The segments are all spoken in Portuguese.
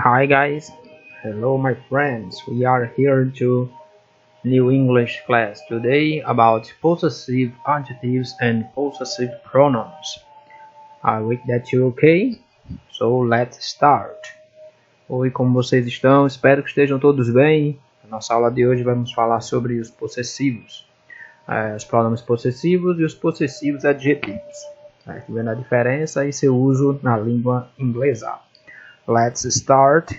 Hi guys, hello my friends. We are here to new English class today about possessive adjectives and possessive pronouns. I hope that you okay. So let's start. Oi, como vocês estão? Espero que estejam todos bem. Na nossa aula de hoje vamos falar sobre os possessivos, os pronomes possessivos e os possessivos adjetivos. Aqui vendo a diferença e seu uso na língua inglesa. Let's start.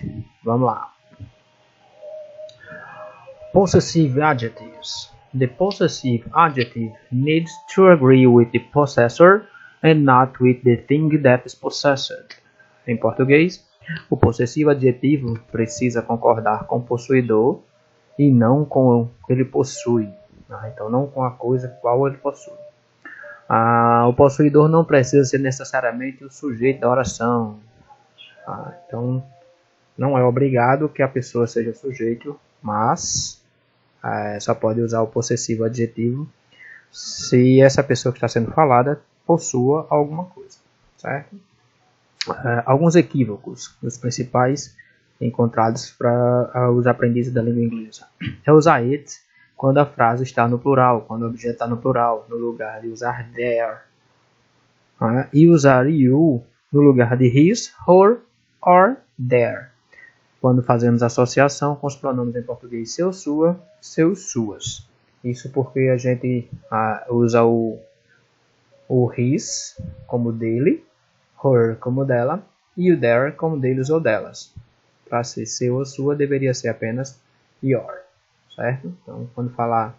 Vamos lá. Possessive adjectives. The possessive adjective needs to agree with the possessor and not with the thing that is possessed. Em português, o possessivo adjetivo precisa concordar com o possuidor e não com o que ele possui. Então, não com a coisa qual ele possui. O possuidor não precisa ser necessariamente o sujeito da oração. Então, não é obrigado que a pessoa seja sujeito, mas só pode usar o possessivo adjetivo se essa pessoa que está sendo falada possua alguma coisa, certo? Alguns equívocos, os principais encontrados para os aprendizes da língua inglesa. É usar it quando a frase está no plural, quando o objeto está no plural, no lugar de usar there. E usar you no lugar de his, her or their, quando fazemos associação com os pronomes em português seu, sua, seus, suas. Isso porque a gente usa o his como dele, her como dela e o their como deles ou delas. Para ser seu ou sua deveria ser apenas your, certo? Então, quando falar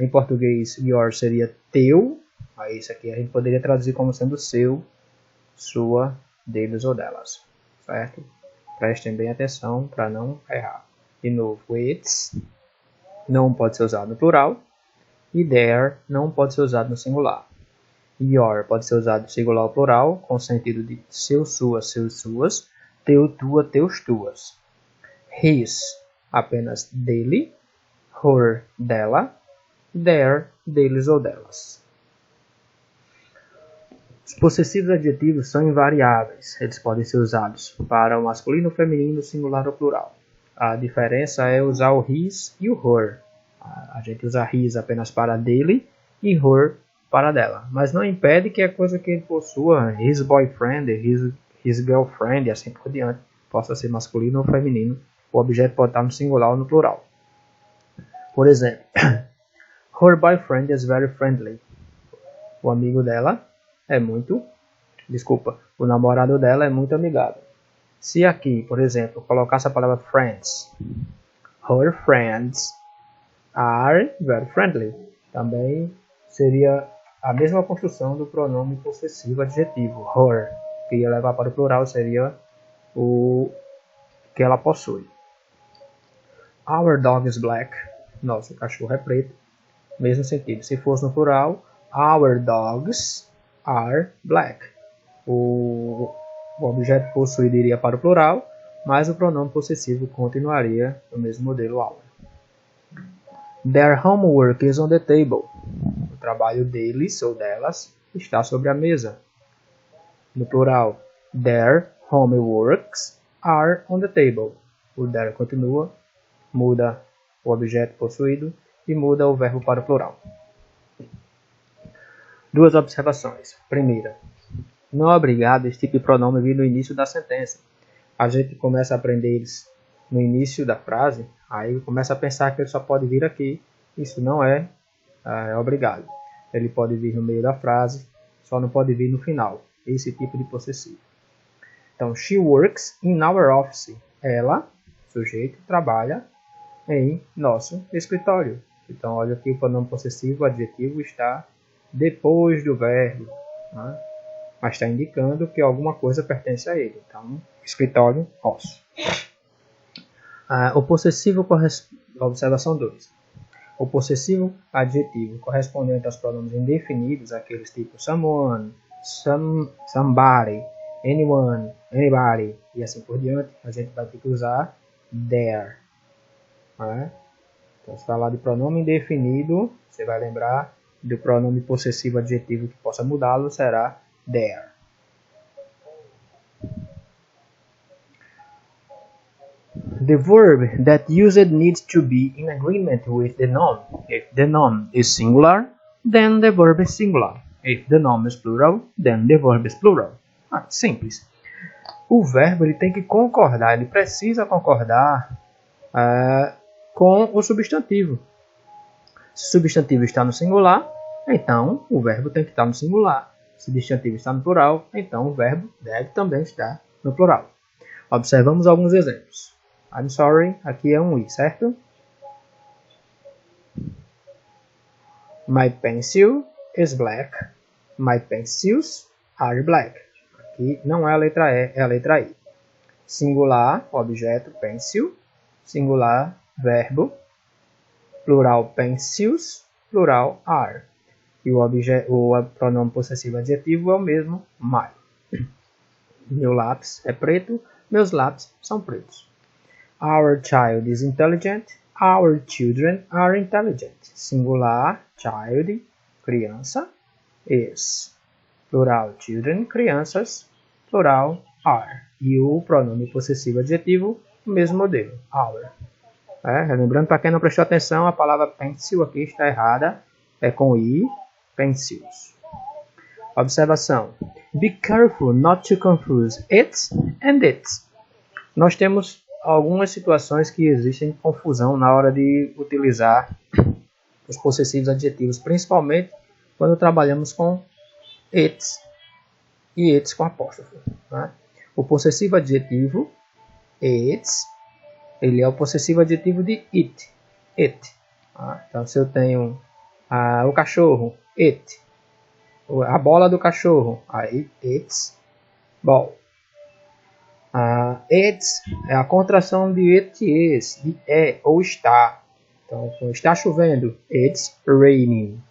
em português your seria teu, aí isso aqui a gente poderia traduzir como sendo seu, sua, deles ou delas, certo? Prestem bem atenção para não errar. De novo, it's não pode ser usado no plural e their não pode ser usado no singular. Your pode ser usado no singular ou plural com o sentido de seu, sua, seus, suas, teu, tua, teus, tuas. His apenas dele, her, dela, their, deles ou delas. Os possessivos adjetivos são invariáveis. Eles podem ser usados para o masculino, feminino, singular ou plural. A diferença é usar o his e o her. A gente usa his apenas para dele e her para dela. Mas não impede que a coisa que ele possua, his boyfriend, his girlfriend e assim por diante, possa ser masculino ou feminino. O objeto pode estar no singular ou no plural. Por exemplo, her boyfriend is very friendly. O amigo dela o namorado dela é muito amigável. Se aqui, por exemplo, colocasse a palavra friends, her friends are very friendly, também seria a mesma construção do pronome possessivo adjetivo, her, que ia levar para o plural seria o que ela possui. Our dog is black, nosso cachorro é preto, mesmo sentido. Se fosse no plural, our dogs are black. O objeto possuído iria para o plural, mas o pronome possessivo continuaria no mesmo modelo our. Their homework is on the table. O trabalho deles ou delas está sobre a mesa. No plural, their homeworks are on the table. O their continua, muda o objeto possuído e muda o verbo para o plural. Duas observações. Primeira, não é obrigado esse tipo de pronome vir no início da sentença. A gente começa a aprender eles no início da frase, aí começa a pensar que ele só pode vir aqui. Isso não é obrigado. Ele pode vir no meio da frase, só não pode vir no final. Esse tipo de possessivo. Então, she works in our office. Ela, sujeito, trabalha em nosso escritório. Então, olha aqui o pronome possessivo, o adjetivo está depois do verbo, né? Mas está indicando que alguma coisa pertence a ele. Então, escritório, nosso. O possessivo observação 2. O possessivo adjetivo correspondente aos pronomes indefinidos, aqueles tipo someone, somebody, anyone, anybody e assim por diante, a gente vai ter que usar there. Né? Então, se falar de pronome indefinido, você vai lembrar do pronome possessivo adjetivo que possa mudá-lo, será there. The verb that used needs to be in agreement with the noun. If the noun is singular, then the verb is singular. If the noun is plural, then the verb is plural. Simples. O verbo ele tem que concordar, ele precisa concordar com o substantivo. Se o substantivo está no singular, então o verbo tem que estar no singular. Se o substantivo está no plural, então o verbo deve também estar no plural. Observamos alguns exemplos. I'm sorry, aqui é um I, certo? My pencil is black. My pencils are black. Aqui não é a letra E, é a letra I. Singular, objeto, pencil. Singular, verbo. Plural, pencils. Plural, are. E o pronome possessivo adjetivo é o mesmo, my. Meu lápis é preto. Meus lápis são pretos. Our child is intelligent. Our children are intelligent. Singular, child, criança, is. Plural, children, crianças. Plural, are. E o pronome possessivo adjetivo, o mesmo modelo, our. Lembrando, para quem não prestou atenção, a palavra pencil aqui está errada. É com I, pencils. Observação. Be careful not to confuse it and its. Nós temos algumas situações que existem confusão na hora de utilizar os possessivos adjetivos, principalmente quando trabalhamos com its e its com apóstrofo. Né? O possessivo adjetivo its, ele é o possessivo adjetivo de it. Então, se eu tenho o cachorro, it. A bola do cachorro, aí it's ball. It's é a contração de it is, de é ou está. Então, está chovendo, it's raining.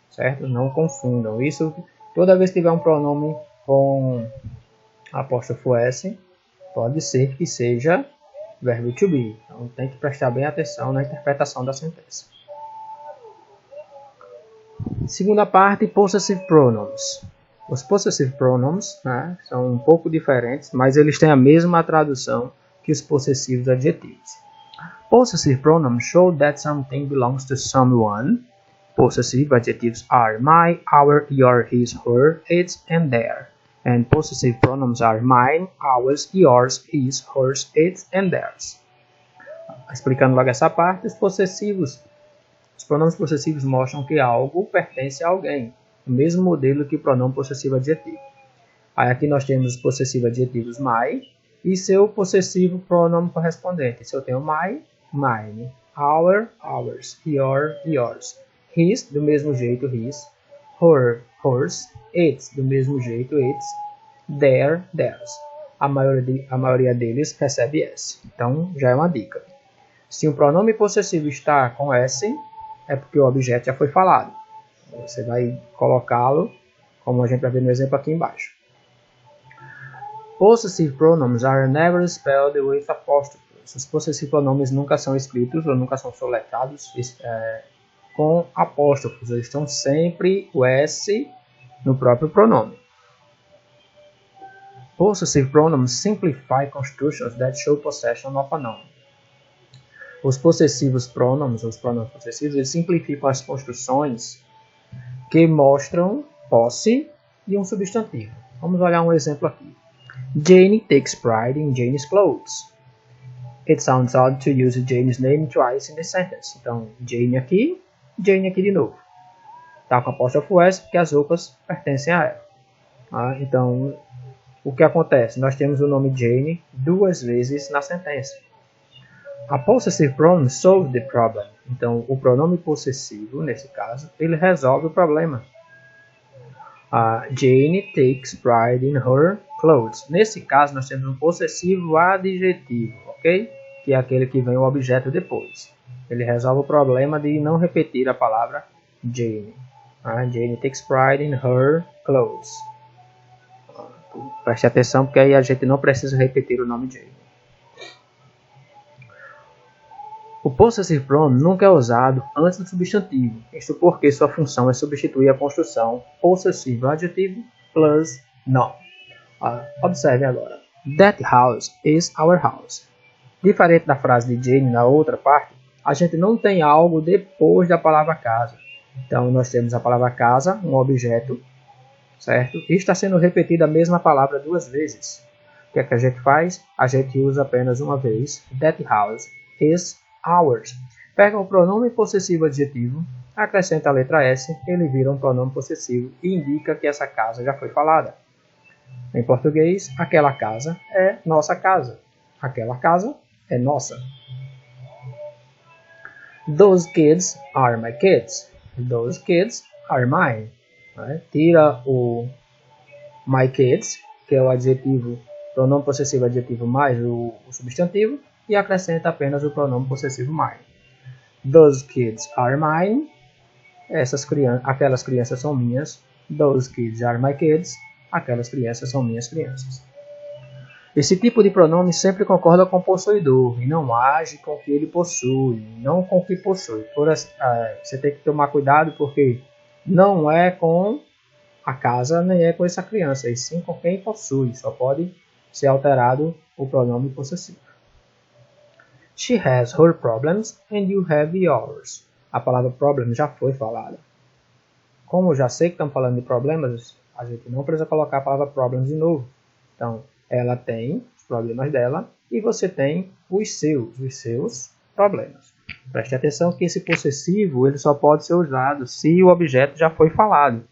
Certo? Não confundam. Isso, toda vez que tiver um pronome com apóstrofo S, pode ser que seja verbo to be. Então, tem que prestar bem atenção na interpretação da sentença. Segunda parte, possessive pronouns. Os possessive pronouns, né, são um pouco diferentes, mas eles têm a mesma tradução que os possessivos adjetivos. Possessive pronouns show that something belongs to someone. Possessive adjectives are my, our, your, his, her, its, and their. And possessive pronouns are mine, ours, yours, his, hers, its, and theirs. Explicando logo essa parte, os pronomes possessivos mostram que algo pertence a alguém, o mesmo modelo que o pronome possessivo adjetivo. Aí aqui nós temos os possessivos adjetivos my e seu possessivo pronome correspondente. Se eu tenho my, mine, our, ours, your, yours, his, do mesmo jeito his, her, hers, its, do mesmo jeito its, their, theirs. A maioria deles recebe S. Então já é uma dica. Se o pronome possessivo está com S, é porque o objeto já foi falado. Você vai colocá-lo, como a gente vai ver no exemplo aqui embaixo. Possessive pronouns are never spelled with apostrophes. Os possessive pronomes nunca são escritos ou nunca são soletrados com apóstrofos. Eles estão sempre o S no próprio pronome. Possessive pronouns simplify constructions that show possession of a noun. Os possessivos pronomes, os pronomes possessivos, eles simplificam as construções que mostram posse e um substantivo. Vamos olhar um exemplo aqui. Jane takes pride in Jane's clothes. It sounds odd to use Jane's name twice in the sentence. Então, Jane aqui de novo. Está com apóstrofo S porque as roupas pertencem a ela. Então, o que acontece? Nós temos o nome Jane duas vezes na sentença. A possessive pronoun solve the problem. Então, o pronome possessivo, nesse caso, ele resolve o problema. Jane takes pride in her clothes. Nesse caso, nós temos um possessivo adjetivo, ok? Que é aquele que vem o objeto depois. Ele resolve o problema de não repetir a palavra Jane. Jane takes pride in her clothes. Preste atenção, porque aí a gente não precisa repetir o nome Jane. O possessive pronoun nunca é usado antes do substantivo, isto porque sua função é substituir a construção possessivo adjetivo plus noun. Observe agora. That house is our house. Diferente da frase de Jane na outra parte, a gente não tem algo depois da palavra casa. Então nós temos a palavra casa, um objeto, certo? E está sendo repetida a mesma palavra duas vezes. O que é que a gente faz? A gente usa apenas uma vez. That house is ours. Pega o pronome possessivo adjetivo, acrescenta a letra S, ele vira um pronome possessivo e indica que essa casa já foi falada. Em português, aquela casa é nossa casa. Aquela casa é nossa. Those kids are my kids. Those kids are mine. Tira o my kids, que é o adjetivo, pronome possessivo adjetivo mais o substantivo, e acrescenta apenas o pronome possessivo mine. Those kids are mine. Aquelas crianças são minhas. Those kids are my kids. Aquelas crianças são minhas crianças. Esse tipo de pronome sempre concorda com o possuidor e não age com o que ele possui, não com o que possui. Você tem que tomar cuidado porque não é com a casa nem é com essa criança, e sim com quem possui. Só pode ser alterado o pronome possessivo. She has her problems and you have yours. A palavra problem já foi falada. Como eu já sei que estamos falando de problemas, a gente não precisa colocar a palavra problems de novo. Então, ela tem os problemas dela e você tem os seus problemas. Preste atenção que esse possessivo ele só pode ser usado se o objeto já foi falado.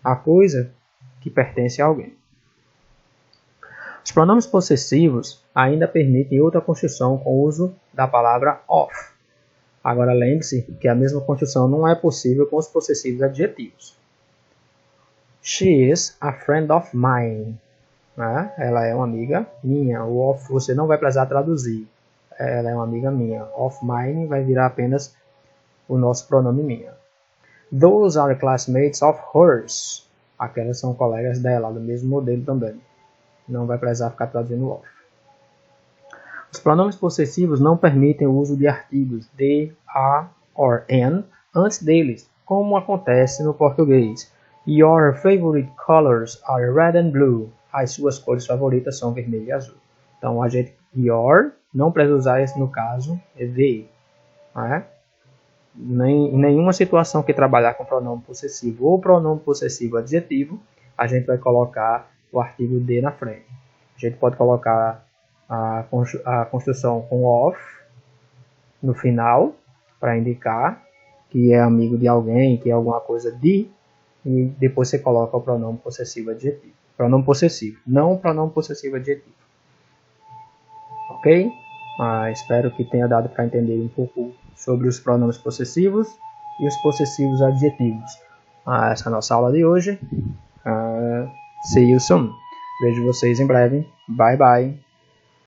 A coisa que pertence a alguém. Os pronomes possessivos ainda permitem outra construção com o uso da palavra of. Agora lembre-se que a mesma construção não é possível com os possessivos adjetivos. She is a friend of mine. Ela é uma amiga minha. O of você não vai precisar traduzir. Ela é uma amiga minha. Of mine vai virar apenas o nosso pronome minha. Those are classmates of hers. Aquelas são colegas dela, do mesmo modelo também. Não vai precisar ficar traduzindo of. Os pronomes possessivos não permitem o uso de artigos de, a, or, an antes deles, como acontece no português. Your favorite colors are red and blue. As suas cores favoritas são vermelho e azul. Então, a gente, your, não precisa usar esse no caso, é the. Em nenhuma situação que trabalhar com pronome possessivo ou pronome possessivo adjetivo, a gente vai colocar o artigo de na frente. A gente pode colocar a construção com of no final, para indicar que é amigo de alguém, que é alguma coisa de, e depois você coloca o pronome possessivo adjetivo. Pronome possessivo, não o pronome possessivo adjetivo. Ok? Espero que tenha dado para entender um pouco sobre os pronomes possessivos e os possessivos adjetivos. Essa é a nossa aula de hoje. See you soon. Vejo vocês em breve. Bye bye.